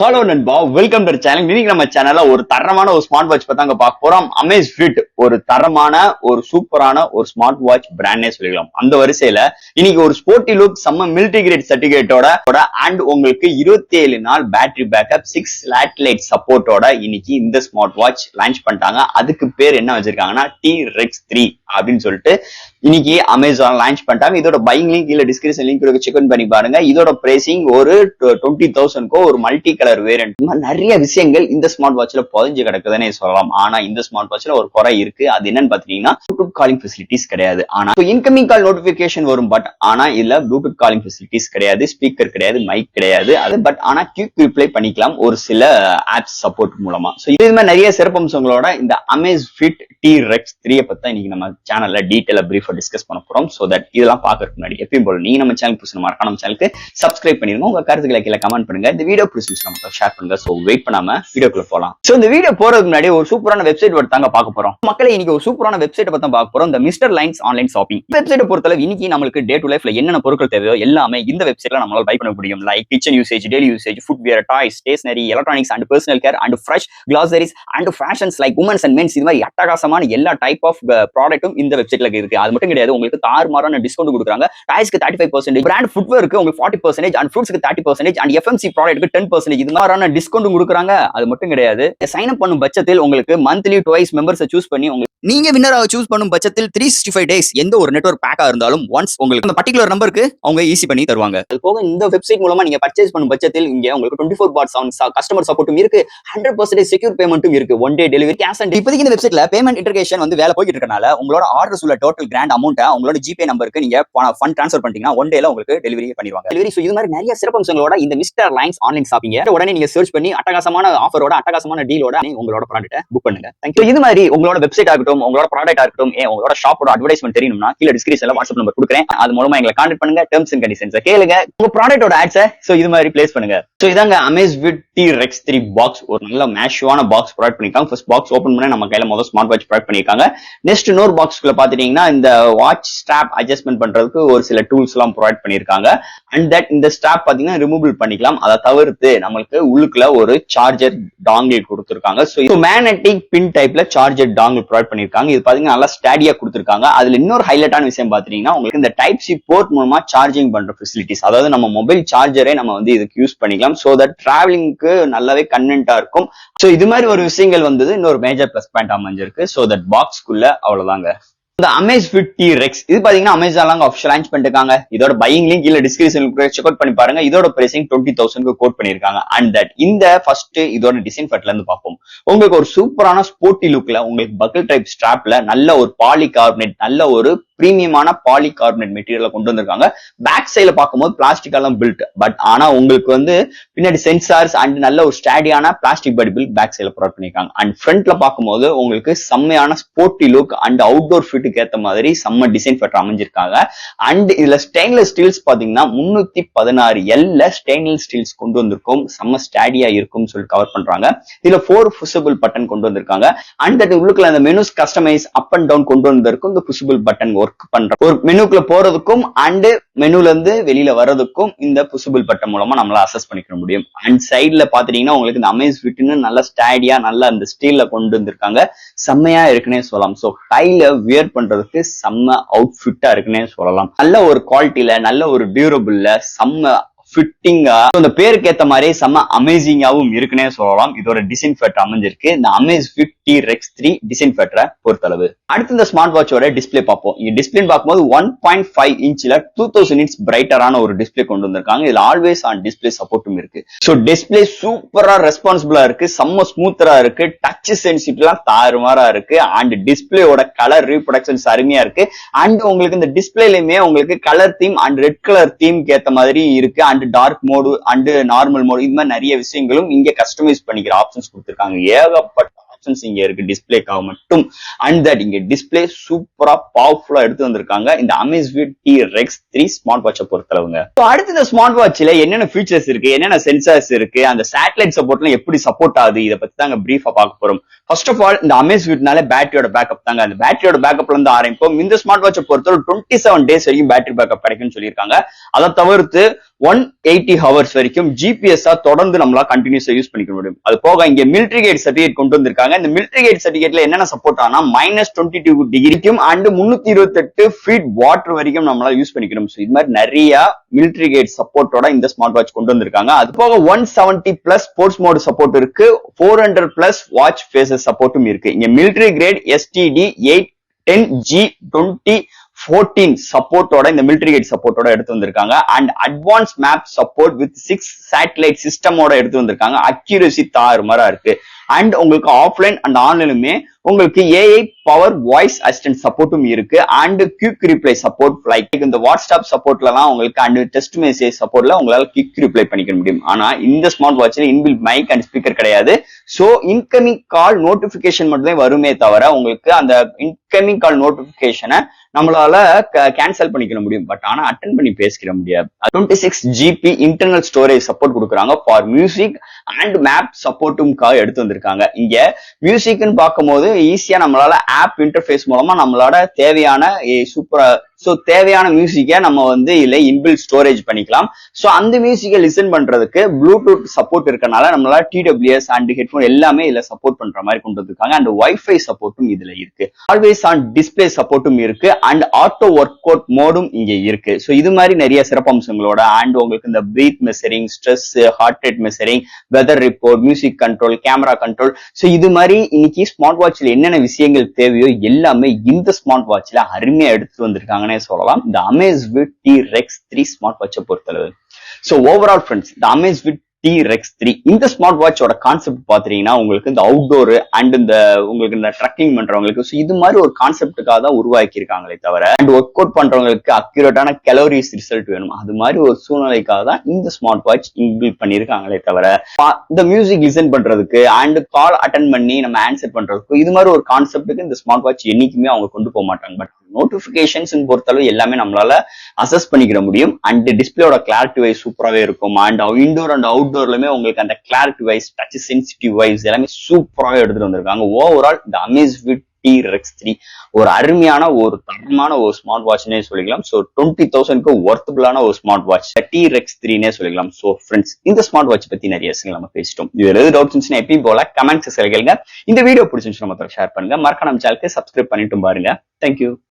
Hello நண்பா, welcome to channel. இன்னைக்கு நம்ம சேனல்ல ஒரு தரமான ஒரு ஸ்மார்ட் வாட்ச் பத்தாங்க பார்க்க போறோம். Amazfit ஒரு தரமான ஒரு சூப்பரான ஒரு ஸ்மார்ட் வாட்ச் பிராண்டே சொல்லிக்கலாம். அந்த வரிசையில இன்னைக்கு ஒரு ஸ்போர்ட்டி லுக் செம்ம மிலிட்டரி கிரேட் சர்டிபிகேட்டோட அண்ட் உங்களுக்கு 27 நாள் பேட்டரி பேக்கப் 6 சேட்டலைட் சப்போர்ட்டோட இன்னைக்கு இந்த ஸ்மார்ட் வாட்ச் லான்ச் பண்ணிட்டாங்க. அதுக்கு பேர் என்ன வச்சிருக்காங்கன்னா T-Rex 3 அப்படின்னு சொல்லிட்டு இன்னைக்கு அமேசான் லான்ச் பண்ணிட்டாங்க. இதோட பையிங் லிங்க் இல்ல டிஸ்கிரிப்ஷன் லிங்க் செக் பண்ணி பாருங்க. இதோட பிரைசிங் ஒரு 20,000 ஒரு மல்டி கலர் வேரியன்ட். நிறைய விஷயங்கள் இந்த ஸ்மார்ட் வாட்ச்ல பதிஞ்சு கிடக்குதுன்னு சொல்லலாம். ஆனா இந்த ஸ்மார்ட் வாட்ச்ல ஒரு குறை இருக்கு. அது என்னன்னு பாத்தீங்கன்னா ப்ளூடூத் காலிங் ஃபெசிலிட்டிஸ் கிடையாது. ஆனா இன்கமிங் கால் நோட்டிபிகேஷன் வரும். பட் ஆனா இல்ல ப்ளூடூத் காலிங் ஃபெசிலிட்டிஸ் கிடையாது, ஸ்பீக்கர் கிடையாது, மைக் கிடையாது. அது பட் ஆனா குயிக் ரிப்ளை பண்ணிக்கலாம் ஒரு சில ஆப்ஸ் சப்போர்ட் மூலமா. சோ இது மாதிரி நிறைய சிறப்பம்சங்களோட இந்த Amazfit T-Rex 3 பத்தி இன்னைக்கு நம்ம சேனல்ல டீடைலா பிரீஃபா டிஸ்கஸ் பண்ண போறோம். சோ தட் இதெல்லாம் பாக்குறதுக்கு முன்னாடி எப்பயும் போல நீங்க நம்ம சேனல் புதுசு நம்ம சேனலுக்கு சப்ஸ்கிரைப் பண்ணிருங்க. உங்க கருத்துக்களை கீழே கமெண்ட் பண்ணுங்க. இந்த வீடியோ பிடிச்சிருந்துச்சுன்னா நம்ம ஷேர் பண்ணுங்க. சோ வெயிட் பண்ணாம வீடியோக்குள்ள போலாம். சோ இந்த வீடியோ போறதுக்கு முன்னாடி ஒரு சூப்பரான வெப்சைட் தாங்க பார்க்க போறோம். மக்களே இன்னைக்கு ஒரு சூப்பரான வெப்சைட் பத்தி பார்க்க போறோம். இந்த mister lines online shopping website பொறுத்தளவு இன்னைக்கு நமக்கு டே டு லைஃப்ல என்னென்ன பொருட்கள் தேவையோ எல்லாமே இந்த வெப்சைட்ல நம்மளால பை பண்ண முடியும். Like kitchen usage, daily usage, footwear, toys, stationery, electronics and personal care and fresh groceries and fashions like women's and men's. இது மாதிரி அட்டகாசமான எல்லா டைப் ஆஃப் ப்ராடக்ட்டும் இந்த வெப்சைட்ல இருக்கு. அது மட்டும் கிடையாது, உங்களுக்கு தாறுமாறான டிஸ்கவுண்ட் கொடுக்குறாங்க. டாய்ஸ்க்கு 35%, பிராண்ட் ஃபுட்வேருக்கு உங்களுக்கு 40% அண்ட் ஃப்ரூட்ஸ்க்கு 30% அண்ட் FMC ப்ராடக்ட்க்கு 10%. இது மாதிரியான டிஸ்கவுண்ட் கொடுக்குறாங்க. அது மட்டும் கிடையாது, சைன் அப் பண்ணும் பட்சத்தில் உங்களுக்கு மந்த்லி ட்வைஸ் மெம்பர்ஸை சூஸ் பண்ணி உங்களுக்கு நீங்க வின்னராக சூஸ் பண்ணும் பட்சத்தில் 365 டேஸ் எந்த ஒரு நெட்வொர்க் பேக்கா இருந்தாலும் ஒன்ஸ் உங்களுக்கு அந்த பர்டிகுலர் நம்பருக்கு அவங்க ஈஸி பண்ணி தருவாங்க. அது போக இந்த வெப்சைட் மூலமா நீங்க பர்ச்சேஸ் பண்ணும் பட்சத்தில் இங்க உங்களுக்கு 24/7 கஸ்டமர் சப்போர்ட்டும் இருக்கு, 100% செக்யூர் பேமெண்ட்டும் இருக்கு, one day delivery, cash on. இப்போதைக்கு இந்த வெப்சைட்ல பேமெண்ட் இன்டகிரேஷன் வந்து வேலை போயிட்டு இருக்கனால உங்களோட ஆர்டர்ஸ் உள்ள டோட்டல் கிராண்ட் அமௌண்ட்டை உங்களோட ஜிபே நம்பருக்கு நீங்க ஃபண்ட் ட்ரான்ஸ்ஃபர் பண்ணிட்டீங்கன்னா ஒன் டேல உங்களுக்கு டெலிவரி பண்ணிடுவாங்க. டெலிவரி. ஸோ இது மாதிரி நிறைய சிறப்பம்சங்களோட இந்த மிஸ்டர் லைன்ஸ் ஆன்லைன் ஷாப்பிங் உடனே நீங்க சர்ச் பண்ணி அட்டகாசமான ஆஃபரோட அட்டகாசமான டீலோட உங்களோட ப்ராடக்ட்டை புக் பண்ணுங்க. தேங்க்யூ. இது மாதிரி உங்களோட வெப்சைட் ஆகட்டும், உங்களோட ப்ராடக்ட் ஆகட்டும், உங்களோட ஷாப்போட அட்வர்டைஸ்மெண்ட் தெரியணும்னா கீழே டிஸ்கிரிப்ஷன்ல வாட்ஸ்அப் நம்பர் கொடுக்குறேன். அது மூலமா எங்களை கான்டாக்ட் பண்ணுங்க. டெர்ம்ஸ் அண்ட் கண்டிஷன்ஸ் கேளுங்க. உங்க ப்ராடக்ட்டோட ஆட்ஸை சோ இது மாதிரி பிளேஸ் பண்ணுங்க. சோ இதாங்க Amazfit T-Rex 3 பாக்ஸ். ஒரு நல்ல மேஷுவான பாக்ஸ் ப்ரொவைட் பண்ணிருக்காங்க. ஃபர்ஸ்ட் பாக்ஸ் ஓபன் பண்ண நம்ம கையில முதல் ஸ்மார்ட் வாட்ச் ப்ரொவைட் பண்ணிருக்காங்க. நெக்ஸ்ட் இன்னொரு பாக்ஸ்க்குள்ள பாத்தீங்கன்னா இந்த வாட்ச் ஸ்ட்ராப் அட்ஜஸ்ட்மெண்ட் பண்றதுக்கு ஒரு சில டூல்ஸ் எல்லாம் ப்ரொவைட் பண்ணிருக்காங்க. அண்ட் தட் இந்த ஸ்ட்ராப் பாத்தீங்கன்னா ரிமூவல் பண்ணிக்கலாம். அதை தவிர்த்து நம்மளுக்கு உள்ளுக்குள்ள ஒரு சார்ஜர் டாங்கிள் கொடுத்திருக்காங்க. சோ மேக்னெட்டிக் பின் டைப்ல சார்ஜர் டாங்கிள் ப்ரொவைட் பண்ணிருக்காங்க. இது பாத்தீங்கன்னா நல்லா ஸ்டாடியா கொடுத்திருக்காங்க. அதுல இன்னொரு ஹைலைட்டான விஷயம் பாத்தீங்கன்னா உங்களுக்கு இந்த டைப் சி போர்ட் மூலமா சார்ஜிங் பண்ற ஃபெசிலிட்டிஸ், அதாவது நம்ம மொபைல் சார்ஜரே நம்ம வந்து இதுக்கு யூஸ் பண்ணிக்கலாம். சோ தட் டிராவலிங்க்கு நல்லாவே கன்வென்ட்டா இருக்கும். சோ இது மாதிரி ஒரு விஷயங்கள் வந்தது இன்னொரு மேஜர் பிளஸ் பாயிண்ட் அமைஞ்சிருக்கு. சோ தட் பாக்ஸ்க்குள்ள அவ்வளவுதாங்க இந்த Amazfit T-Rex. இது பாத்தீங்கன்னா அமேசான்ல ஆஃபிஷியல் லான்ச் பண்ணிருக்காங்க. இதோட பையிங் லிங்க் இல்ல டிஸ்கிரிப்ஷன்ல செக் அவுட் பண்ணி பாருங்க. இதோட பிரைசிங் 20,000 கோட் பண்ணிருக்காங்க. அண்ட் தட் இந்த ஃபர்ஸ்ட் இதோட டிசைன் ஃபட்ல இருந்து பார்ப்போம். உங்களுக்கு ஒரு சூப்பரான ஸ்போர்ட்டி லுக்ல உங்களுக்கு பக்கிள் டைப் ஸ்ட்ராப்ல நல்ல ஒரு பாலிகார்பனேட், நல்ல ஒரு பிரீமியமான பாலிகார்பனேட் மெட்டீரியலை கொண்டு வந்திருக்காங்க. பேக் சைட்ல பார்க்கும்போது பிளாஸ்டிக்காலாம் பில்ட், பட் ஆனா உங்களுக்கு வந்து பின்னாடி சென்சார்ஸ் அண்ட் நல்ல ஒரு ஸ்டாடியான பிளாஸ்டிக் பாடி பில்ட் பேக் சைட்ல ப்ரொவைட் பண்ணிருக்காங்க. அண்ட் ஃப்ரண்ட்ல பார்க்கும்போது உங்களுக்கு செம்மையான ஸ்போர்ட்டி லுக் அண்ட் அவுட்டோர் ஃபிட்டுக்கு ஏற்ற மாதிரி செம்ம டிசைன் ஃபேக்டர் அமைஞ்சிருக்காங்க. அண்ட் இதுல ஸ்டெயின்லெஸ் ஸ்டீல்ஸ் பாத்தீங்கன்னா 316L ஸ்டெயின்லெஸ் ஸ்டீல்ஸ் கொண்டு வந்திருக்கும். செம்ம ஸ்டாடியா இருக்கும் சொல்லி கவர் பண்றாங்க. இதுல 4 புஷபிள் பட்டன் கொண்டு வந்திருக்காங்க. அண்ட் தட் உள்ளுக்குள்ள அந்த menus customise up and down கொண்டு வந்திருக்கும். இந்த புஷபிள் பட்டன் ஒர்க் பண்ற ஒரு மெனுக்குள்ள போறதுக்கும் அண்ட் மெனுல இருந்து வெளியில வர்றதுக்கும் இந்த புஷபிள் பட்டன் மூலமா நம்மளால அசஸ் பண்ணிக்க முடியும். அண்ட் சைட்ல பாத்தீங்கன்னா உங்களுக்கு இந்த Amazfitன்னு நல்ல ஸ்டாடியா நல்ல அந்த ஸ்டீல்ல கொண்டு வந்திருக்காங்க. செம்மையா இருக்குன்னே சொல்லலாம். சோ கையில வியர் பண்றதுக்கு செம்ம அவுட்ஃபிட்டா இருக்குன்னே சொல்லலாம். நல்ல ஒரு குவாலிட்டியில நல்ல ஒரு டியூரபிள்ல செம்ம ஃபிட்டிங்கா இந்த பேருக்கு ஏத்த மாதிரி செம்ம அமேசிங்காவும் இருக்குன்னே சொல்லலாம். இதோட டிசைன் ஃபேக்டர் அமைஞ்சிருக்கு இந்த Amazfit T-Rex 3 டிசைன் ஃபேக்டரை பொறுத்தளவு. அடுத்து இந்த ஸ்மார்ட் வாட்சோட டிஸ்பிளே பார்ப்போம். இங்க டிஸ்பிளே பார்க்கும்போது 1.5 இன்ச்ல 2000 nits பிரைட்டரான ஒரு டிஸ்பிளே கொண்டு வந்திருக்காங்க. இதுல ஆல்வேஸ் ஆன் டிஸ்பிளே சப்போர்ட்டும் இருக்கு. சோ டிஸ்பிளே சூப்பரா ரெஸ்பான்சிபிளா இருக்கு, செம்ம ஸ்மூத்தரா இருக்கு, டச் சென்சிட்டிவ்லாம் தாறுமாறா இருக்கு. அண்ட் டிஸ்பிளேயோட கலர் ரீப்ரொடக்ஷன்ஸ் அருமையா இருக்கு. அண்ட் உங்களுக்கு இந்த டிஸ்பிளேலயுமே உங்களுக்கு colour theme and red colour தீம்க்கு ஏத்த மாதிரி இருக்கு. And dark mode and normal mode இது மாதிரி நிறைய விஷயங்களும் இங்க கஸ்டமைஸ் பண்ணிக்கிற ஆப்ஷன்ஸ் கொடுத்திருக்காங்க. ஏகப்பட்ட ஆப்ஷன்ஸ் இங்க இருக்கு டிஸ்பிளேக்காக மட்டும். அண்ட் தட் இங்க டிஸ்பிளே சூப்பரா பவர்ஃபுல்லா எடுத்து வந்திருக்காங்க இந்த Amazfit T-Rex 3 ஸ்மார்ட் வாட்சை பொறுத்தளவுங்க. அடுத்து இந்த ஸ்மார்ட் வாட்ச்ல என்னென்ன ஃபீச்சர்ஸ் இருக்கு, என்னென்ன சென்சார்ஸ் இருக்கு, அந்த சேட்டலைட் சப்போர்ட்லாம் எப்படி சப்போர்ட் ஆகுது, இதை பத்தி தாங்க பிரீஃபா பார்க்க போறோம். ஃபர்ஸ்ட் ஆஃப் ஆல் இந்த Amazfitனால பேட்டரியோட பேக்கப் தாங்க. அந்த பேட்டரியோட பேக்கப்ல இருந்து ஆரம்பிப்போம். இந்த ஸ்மார்ட் வாட்சை பொறுத்தவரை 27 டேஸ் வரைக்கும் பேட்டரி பேக்கப் கிடைக்கும்னு சொல்லியிருக்காங்க. அதை தவிர்த்து 180 ஹவர்ஸ் வரைக்கும் ஜிபிஎஸ் தொடர்ந்து நம்மளால கண்டினியூஸா யூஸ் பண்ணிக்க முடியும். அது போக இங்க மிலிட்டரி கேட் சர்டிபிகேட் கொண்டு வந்திருக்காங்க. இந்த மிலிட்டரி கேட் சர்டிபிகேட்ல என்னென்ன சப்போர்ட் ஆனா -22 டிகிரிக்கும் அண்ட் 328 ஃபீட் வாட்டர் வரைக்கும் நம்மளால யூஸ் பண்ணிக்கணும். இது மாதிரி நிறைய மிலிட்டரி கேட் சப்போர்ட்டோட இந்த ஸ்மார்ட் வாட்ச் கொண்டு வந்திருக்காங்க. அது போக 170+ ஸ்போர்ட்ஸ் மோட் சப்போர்ட் இருக்கு, 400+ வாட்ச் ஃபேசஸ் சப்போர்ட்டும் இருக்கு. இங்க மிலிட்டரி கிரேட் STD 810G2014 சப்போர்ட்டோட இந்த மிலிட்டரி கேட் சப்போர்ட்டோட எடுத்து வந்திருக்காங்க. And advance map support with 6 satellite சிஸ்டமோட எடுத்து வந்திருக்காங்க. அக்யூரசி தாறுமாறா இருக்கு. அண்ட் உங்களுக்கு ஆஃப்லைன் அண்ட் ஆன்லைனுமே உங்களுக்கு AI பவர் வாய்ஸ் அசிஸ்டன்ட் சப்போர்ட்டும் இருக்கு. And quick reply support like இந்த வாட்ஸ்அப் சப்போர்ட்லாம் உங்களுக்கு அண்ட் டெஸ்ட் மெசேஜ் சப்போர்ட்ல உங்களால குயிக் ரிப்ளை பண்ணிக்க முடியும். ஆனா இந்த ஸ்மார்ட் வாட்ச்ல இன்பில்ட் மைக் அண்ட் ஸ்பீக்கர் கிடையாது. சோ இன்கமிங் கால் நோட்டிபிகேஷன் மட்டும் தான் வருமே தவிர உங்களுக்கு அந்த இன்கமிங் கால் நோட்டிபிகேஷனை நம்மளால கேன்சல் பண்ணிக்க முடியும். பட் ஆனா அட்டென்ட் பண்ணி பேசிக்கிற முடியாது. 26GB இன்டர்னல் ஸ்டோரேஜ் சப்போர்ட் கொடுக்குறாங்க ஃபார் மியூசிக் அண்ட் மேப் சப்போர்ட்டும்காக எடுத்து வந்திருக்காங்க. இங்க மியூசிக்னு பார்க்கும்போது ஈஸியா நம்மளால ஆப் இன்டர்ஃபேஸ் மூலமா நம்மளோட தேவையான தேவையான மியூசிக்கை நம்ம இதுல இன்பில்ட் ஸ்டோரேஜ் பண்ணிக்கலாம். சோ அந்த மியூசிக்கை லிசன் பண்றதுக்கு ப்ளூடூத் சப்போர்ட் இருக்கனால நம்மளால TWS அண்ட் ஹெட்போன் எல்லாமே இதுல சப்போர்ட் பண்ற மாதிரி கொண்டு வந்திருக்காங்க. அண்ட் வைஃபை சப்போர்ட்டும் இதுல இருக்கு. ஆல்வேஸ் ஆன் டிஸ்பிளே சப்போர்ட்டும் இருக்கு. அண்ட் ஆட்டோ ஒர்க் அவுட் மோடும் இங்க இருக்கு. சோ இது மாதிரி நிறைய சிறப்பம்சங்களோட அண்ட் உங்களுக்கு இந்த breath measuring, stress, heart rate measuring, weather report, music control, camera control, so இது மாதிரி இன்னைக்கு ஸ்மார்ட் வாட்ச்ல என்னென்ன விஷயங்கள் தேவையோ எல்லாமே இந்த ஸ்மார்ட் வாட்ச்ல அருமையா எடுத்து வந்திருக்காங்கன்னே சொல்லலாம் இந்த Amazfit T-Rex 3 ஸ்மார்ட் வாட்சை பொறுத்தளவு. சோ ஓவரால் ஃப்ரெண்ட்ஸ் இந்த Amazfit T-Rex 3 இந்த ஸ்மார்ட் வாட்சோட கான்செப்ட் பாத்தீங்கன்னா உங்களுக்கு இந்த அவுட்டோர் அண்ட் இந்த உங்களுக்கு இந்த ட்ரக்கிங் பண்றவங்களுக்கு இது மாதிரி ஒரு கான்செப்டுக்காக தான் உருவாக்கி இருக்காங்களே தவிர அண்ட் ஒர்க் அவுட் பண்றவங்களுக்கு அக்யூரேட்டான கலோரிஸ் ரிசல்ட் வேணும் அது மாதிரி ஒரு சூழ்நிலைக்காக தான் இந்த ஸ்மார்ட் வாட்ச் இன்பில்ட் பண்ணிருக்காங்களே தவிர இந்த மியூசிக் லிசன் பண்றதுக்கு அண்ட் கால் அட்டன் பண்ணி நம்ம ஆன்சர் பண்றதுக்கு இது மாதிரி ஒரு கான்செப்டுக்கு இந்த ஸ்மார்ட் வாட்ச் என்னைக்குமே அவங்க கொண்டு போக மாட்டாங்க. பட் நோட்டிபிகேஷன்ஸ் பொறுத்தளவு எல்லாமே நம்மளால அசஸ் பண்ணிக்கிற முடியும். அண்ட் டிஸ்பிளேயோட கிளாரிட்டி வைஸ் சூப்பராகவே இருக்கும். அண்ட் இன்டோர் அண்ட் அவுட்டோர்லுமே உங்களுக்கு அந்த clarity wise, touch sensitive wise எல்லாமே சூப்பராகவே எடுத்துட்டு வந்திருக்காங்க. ஓவரால் இந்த Amazfit T-Rex 3 ஒரு அருமையான ஒரு தரமான ஒரு ஸ்மார்ட் வாட்ச்னே சொல்லிக்கலாம். ஸோ 20,000க்கு ஒர்த்தபிளான ஒரு ஸ்மார்ட் வாட்ச் T-Rex 3னே சொல்லிக்கலாம். ஸோ ஃப்ரெண்ட்ஸ் இந்த ஸ்மார்ட் வாட்ச் பத்தி நிறைய விஷயங்கள் நம்ம பேசிட்டோம். இதுல எது டவுட்ஸ் இருந்துச்சுன்னா எப்பயும் போல கமெண்ட்ஸ் கேளுங்க. இந்த வீடியோ பிடிச்சிருந்துச்சு நம்ம ஷேர் பண்ணுங்க. மறக்காம நம்ம சேனலுக்கு சப்ஸ்கிரைப் பண்ணிட்டு பாருங்க. தேங்க்யூ.